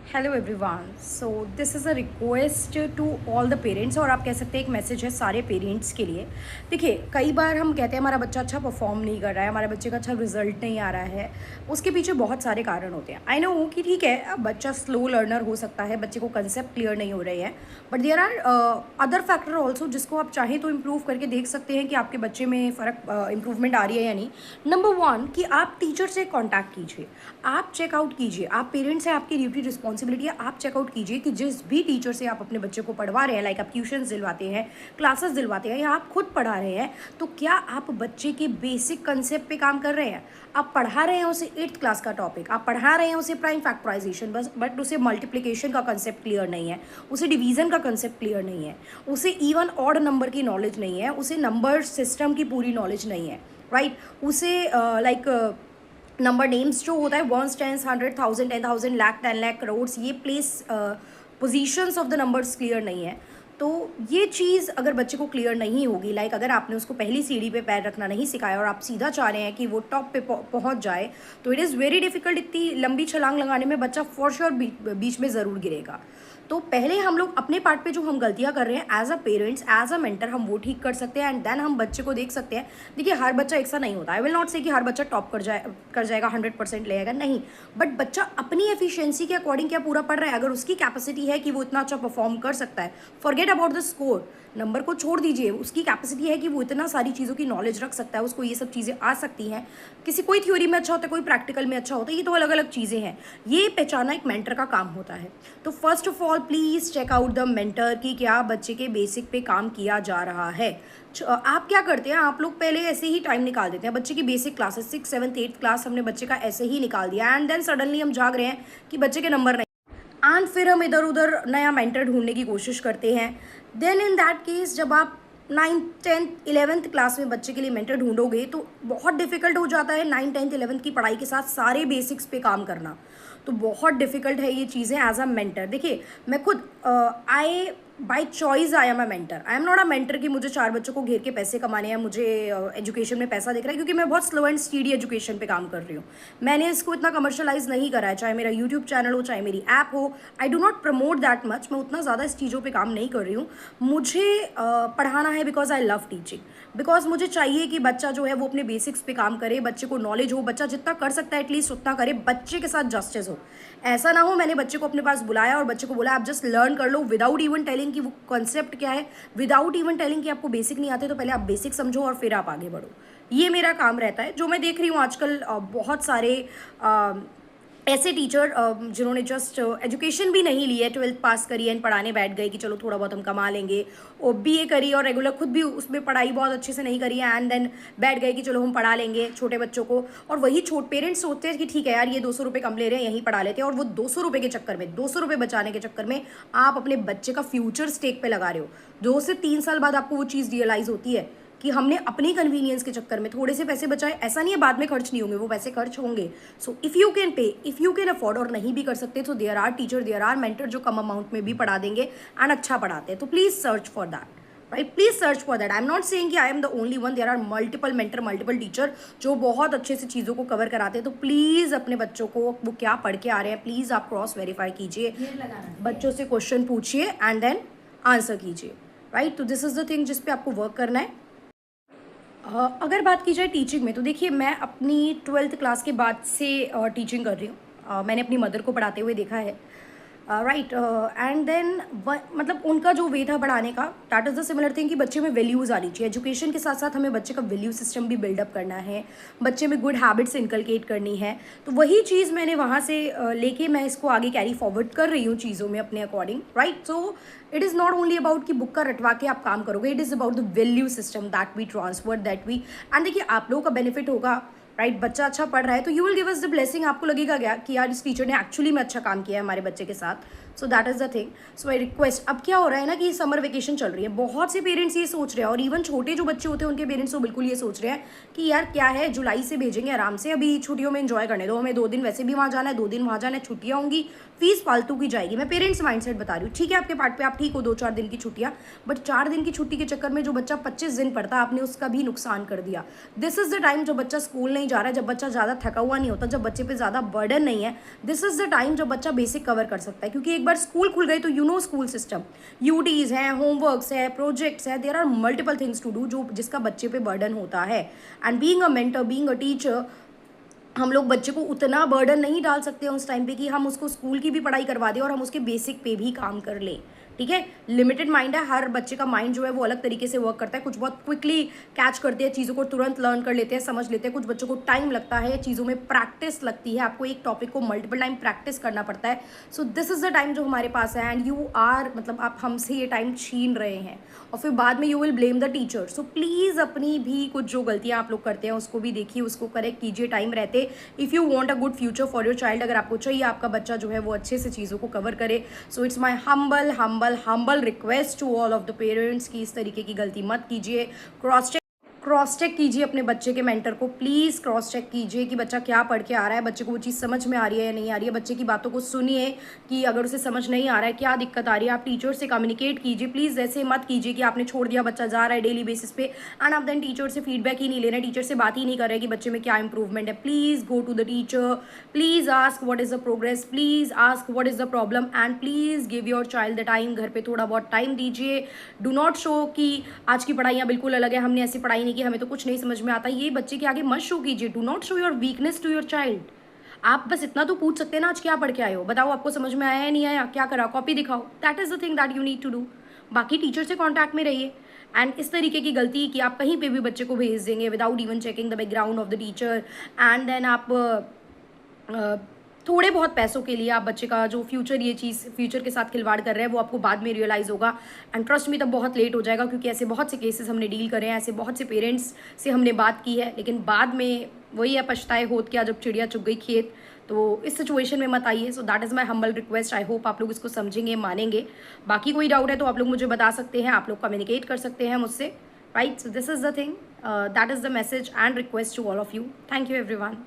Hello everyone. So this is a request to all the parents, और आप कह सकते हैं एक मैसेज है सारे पेरेंट्स के लिए। देखिए, कई बार हम कहते हैं हमारा बच्चा अच्छा परफॉर्म नहीं कर रहा है, हमारे बच्चे का अच्छा रिजल्ट नहीं आ रहा है। उसके पीछे बहुत सारे कारण होते हैं। आई नो कि ठीक है, अब बच्चा स्लो लर्नर हो सकता है, बच्चे को कंसेप्ट क्लियर नहीं हो रहे हैं, but there are other factor also जिसको आप चाहें तो इम्प्रूव करके देख सकते हैं कि आपके बच्चे में फ़र्क इम्प्रूवमेंट आ रही है या नहीं। नंबर वन कि आप टीचर से कॉन्टैक्ट कीजिए, आप चेकआउट कीजिए। आप पेरेंट्स हैं, आपकी ड्यूटी रिस्पॉन्सिबिलिटी है, आप चेकआउट कीजिए कि जिस भी टीचर से आप अपने बच्चे को पढ़वा रहे हैं, लाइक आप ट्यूशन्स दिलवाते हैं, क्लासेस दिलवाते हैं, या आप खुद पढ़ा रहे हैं, तो क्या आप बच्चे के बेसिक कंसेप्ट पे काम कर रहे हैं। आप पढ़ा रहे हैं उसे 8th क्लास का टॉपिक, आप पढ़ा रहे हैं उसे प्राइम फैक्टराइजेशन बस, बट उसे मल्टीप्लिकेशन का कंसेप्ट क्लियर नहीं है, उसे डिवीजन का कंसेप्ट क्लियर नहीं है, उसे इवन ऑड नंबर की नॉलेज नहीं है, उसे नंबर सिस्टम की पूरी नॉलेज नहीं है, राइट। उसे लाइक नंबर नेम्स जो होता है, वंस, टेंस, 100,000, 10,000, लाख, 10 लाख, करोड्स, ये place positions of the numbers clear नहीं है। तो ये चीज़ अगर बच्चे को क्लियर नहीं होगी, लाइक अगर आपने उसको पहली सीढ़ी पे पैर रखना नहीं सिखाया और आप सीधा चाह रहे हैं कि वो टॉप पे पहुंच जाए, तो इट इज़ वेरी डिफिकल्ट। इतनी लंबी छलांग लगाने में बच्चा फॉर श्योर बीच में ज़रूर गिरेगा। तो पहले हम लोग अपने पार्ट पे जो हम गलतियां कर रहे हैं as a parents, as a mentor, हम वो ठीक कर सकते हैं, एंड देन हम बच्चे को देख सकते हैं। देखिए, हर बच्चा एक सा नहीं होता। आई विल नॉट से कि हर बच्चा टॉप कर जाएगा, 100% ले आएगा, नहीं। बट बच्चा अपनी एफिशिएंसी के अकॉर्डिंग क्या पूरा पढ़ रहा है। अगर उसकी कैपेसिटी है कि वो इतना अच्छा परफॉर्म कर सकता है, forget about the score, number को छोड़ दीजिए, उसकी कैपेसिटी है कि वो इतना सारी चीज़ों की नॉलेज रख सकता है, उसको ये सब चीज़ें आ सकती हैं। किसी कोई थ्योरी में अच्छा होता है, कोई प्रैक्टिकल में अच्छा होता है, ये तो अलग अलग चीज़ें हैं। ये पहचाना एक मेंटर का काम होता है। तो first of all please check out the mentor कि क्या बच्चे के बेसिक पे काम किया जा रहा है। आप क्या करते हैं, आप लोग पहले ऐसे ही टाइम निकाल देते हैं। बच्चे की basic classes 6th 7th 8th class हमने बच्चे का ऐसे ही निकाल दिया, एंड देन सडनली हम जाग रहे हैं कि बच्चे के नंबर नहीं, एंड फिर हम इधर उधर नया मेंटर ढूंढने की कोशिश करते हैं। देन इन दैट केस जब आप 9th 10th 11th क्लास में बच्चे के लिए मेंटर ढूंढोगे तो बहुत डिफिकल्ट हो जाता है 9th 10th 11th की पढ़ाई के साथ सारे बेसिक्स पे काम करना। तो बहुत डिफिकल्ट है ये चीज़ें एज अ मेंटर। देखिए, मैं खुद I by choice I am a mentor. I am not a mentor कि मुझे 4 बच्चों को घेर के पैसे कमाने हैं, मुझे एजुकेशन में पैसा दिख रहा है, क्योंकि मैं बहुत स्लो एंड स्पीडी एजुकेशन पे काम कर रही हूँ। मैंने इसको इतना कमर्शलाइज नहीं करा है, चाहे मेरा यूट्यूब चैनल हो, चाहे मेरी ऐप हो। I do not promote that much, मैं उतना ज़्यादा इस चीज़ों पे काम नहीं कर रही हूँ। मुझे पढ़ाना है because I love teaching, because मुझे चाहिए कि बच्चा जो है वो अपने बेसिक्स पे काम करे, बच्चे को नॉलेज हो, बच्चा जितना कर सकता है एटलीस्ट उतना करे, बच्चे के साथ जस्टिस हो। ऐसा ना हो मैंने बच्चे को अपने पास बुलाया और बच्चे को बोला आप जस्ट लर्न कर लो, विदाउट इवन टेलिंग कि वो कॉन्सेप्ट क्या है, विदाउट इवन टेलिंग कि आपको बेसिक नहीं आते, तो पहले आप बेसिक समझो और फिर आप आगे बढ़ो। ये मेरा काम रहता है। जो मैं देख रही हूँ आजकल बहुत सारे ऐसे टीचर जिन्होंने जस्ट एजुकेशन भी नहीं ली है, 12th पास करी एंड पढ़ाने बैठ गए कि चलो थोड़ा बहुत हम कमा लेंगे, और बीए करी और रेगुलर खुद भी उसमें पढ़ाई बहुत अच्छे से नहीं करी है, एंड देन बैठ गए कि चलो हम पढ़ा लेंगे छोटे बच्चों को। और वही पेरेंट्स सोचते हैं कि ठीक है यार, ये 200 रुपये कम ले रहे हैं, यहीं पढ़ा लेते हैं, और वो 200 रुपये के चक्कर में, 200 रुपये बचाने के चक्कर में आप अपने बच्चे का फ्यूचर स्टेक पे लगा रहे हो। 2 से 3 साल बाद आपको वो चीज़ रियलाइज़ होती है कि हमने अपनी कन्वीनियंस के चक्कर में थोड़े से पैसे बचाए। ऐसा नहीं है बाद में खर्च नहीं होंगे, वो पैसे खर्च होंगे। So if you can pay, if you can afford, और नहीं भी कर सकते तो there are teacher, there are mentor जो कम अमाउंट में भी पढ़ा देंगे एंड अच्छा पढ़ाते हैं। तो please search for that, right, please search for that. I am not saying कि I am the only one, there are multiple mentor, multiple teacher जो बहुत अच्छे से चीज़ों को कवर कराते हैं। तो प्लीज़ अपने बच्चों को वो क्या पढ़ के आ रहे हैं, प्लीज़ आप क्रॉस वेरीफाई कीजिए, बच्चों से क्वेश्चन पूछिए एंड देन आंसर कीजिए, राइट। तो दिस इज़ द थिंग जिस पे आपको वर्क करना है। अगर बात की जाए टीचिंग में, तो देखिए मैं अपनी 12th क्लास के बाद से टीचिंग कर रही हूँ। मैंने अपनी मदर को पढ़ाते हुए देखा है, राइट। एंड देन मतलब उनका जो वे था पढ़ाने का, that is the similar thing कि बच्चे में वैल्यूज़ आनी चाहिए। एजुकेशन के साथ साथ हमें बच्चे का वैल्यू सिस्टम भी बिल्डअप करना है, बच्चे में गुड हैबिट्स इनकलकेट करनी है। तो वही चीज़ मैंने वहाँ से लेके मैं इसको आगे कैरी फॉरवर्ड कर रही हूँ चीज़ों में अपने according, right. So it is not only about कि बुक का रटवा के आप काम करोगे, it is about the value system that we transfer, that we, and देखिए आप लोगों का बेनिफिट होगा, राइट। बच्चा अच्छा पढ़ रहा है तो you will give us the blessing, आपको लगेगा क्या कि यार इस टीचर ने एक्चुअली में अच्छा काम किया है हमारे बच्चे के साथ। So that is the thing. So I request, अब क्या हो रहा है ना कि समर वेकेशन चल रही है, बहुत से पेरेंट्स ये सोच रहे हैं, और इवन छोटे जो बच्चे होते हैं उनके पेरेंट्स तो बिल्कुल ये सोच रहे हैं कि यार क्या है, जुलाई से भेजेंगे आराम से, अभी छुट्टियों में एंजॉय करने दो, हमें 2 दिन वैसे भी वहाँ जाना है, 2 दिन वहाँ जाना है, छुट्टियाँ होंगी, फीस फालतू की जाएगी। मैं पेरेंट्स माइंडसेट बता रही हूँ, ठीक है आपके पार्ट पे आप ठीक हो, 2-4 दिन की छुट्टियाँ, बट 4 दिन की छुट्टी के चक्कर में जो बच्चा 25 दिन पढ़ता, आपने उसका भी नुकसान कर दिया। दिस इज़ द टाइम जो बच्चा स्कूल नहीं नहीं जा रहा है, जब बच्चा ज़्यादा थका हुआ नहीं होता, जब बच्चे पे ज़्यादा बर्डन नहीं है, दिस इज़ द टाइम जब बच्चा बेसिक कवर कर सकता है। क्योंकि एक बार स्कूल खुल गए तो यू नो स्कूल सिस्टम, यूडीज़ हैं, होमवर्क्स है, प्रोजेक्ट्स है, there are multiple things to do जो जिसका बच्चे पे बर्डन होता है। And being a mentor, being a teacher, हम लोग बच्चे को उतना बर्डन नहीं डाल सकते हैं उस टाइम पे कि हम उसको स्कूल की भी पढ़ाई करवा दें और हम उसके बेसिक पे भी काम कर लें। ठीक है, लिमिटेड माइंड है, हर बच्चे का माइंड जो है वो अलग तरीके से वर्क करता है। कुछ बहुत क्विकली कैच करते हैं चीज़ों को, तुरंत लर्न कर लेते हैं, समझ लेते हैं। कुछ बच्चों को टाइम लगता है, चीज़ों में प्रैक्टिस लगती है, आपको एक टॉपिक को मल्टीपल टाइम प्रैक्टिस करना पड़ता है। सो दिस इज़ द टाइम जो हमारे पास है, एंड यू आर मतलब आप हमसे ये टाइम छीन रहे हैं और फिर बाद में you will blame the teacher. So please अपनी भी कुछ जो गलतियाँ आप लोग करते हैं उसको भी देखिए, उसको करेक्ट कीजिए टाइम रहते। If you want a good future for your child, अगर आपको चाहिए आपका बच्चा जो है वो अच्छे से चीज़ों को कवर करे, so it's my humble request to all of the parents कि इस तरीके की गलती मत कीजिए। क्रॉस चेक कीजिए अपने बच्चे के मेंटर को, प्लीज़ क्रॉस चेक कीजिए कि बच्चा क्या पढ़ के आ रहा है, बच्चे को वो चीज़ समझ में आ रही है या नहीं आ रही है। बच्चे की बातों को सुनिए कि अगर उसे समझ नहीं आ रहा है, क्या दिक्कत आ रही है, आप टीचर से कम्युनिकेट कीजिए। प्लीज़ ऐसे मत कीजिए कि आपने छोड़ दिया, बच्चा जा रहा है डेली बेसिस पे एंड आप देन टीचर से फीडबैक ही नहीं ले रहे, टीचर से बात ही नहीं कर रहे कि बच्चे में क्या इंप्रूवमेंट है। Please go to the teacher, please ask what is the progress, please ask what is the problem and please give your child the time. घर पे थोड़ा बहुत टाइम दीजिए। डू नॉट शो कि आज की पढ़ाइयाँ बिल्कुल अलग है, हमने ऐसी पढ़ाई नहीं की, हमें तो कुछ नहीं समझ में आता। ये बच्चे के आगे मत शो कीजिए। Do not show your weakness to your child. आप बस इतना तो पूछ सकते हैं ना, आज क्या पढ़ के आए हो, बताओ आपको समझ में आया या नहीं आया, क्या करा, कॉपी दिखाओ। That is the thing that you need to do. बाकी टीचर से कॉन्टैक्ट में रहिए। एंड इस तरीके की गलती कि आप कहीं पे भी बच्चे को भेज देंगे without even checking the background of the teacher, and then आप थोड़े बहुत पैसों के लिए आप बच्चे का जो फ्यूचर, ये चीज़ फ्यूचर के साथ खिलवाड़ कर रहे हैं, वो आपको बाद में रियलाइज़ होगा। एंड ट्रस्ट में तब बहुत लेट हो जाएगा, क्योंकि ऐसे बहुत से केसेस हमने डील करे हैं, ऐसे बहुत से पेरेंट्स से हमने बात की है, लेकिन बाद में वही है, पछताए होत क्या जब चिड़िया चुग गई खेत। तो इस सिचुएशन में मत आइए। So that is my humble request. I hope आप लोग इसको समझेंगे, मानेंगे। बाकी कोई डाउट है तो आप लोग मुझे बता सकते हैं, आप लोग कम्युनिकेट कर सकते हैं मुझसे, राइट। So this is the thing, that is the message and request to all of you. Thank you everyone.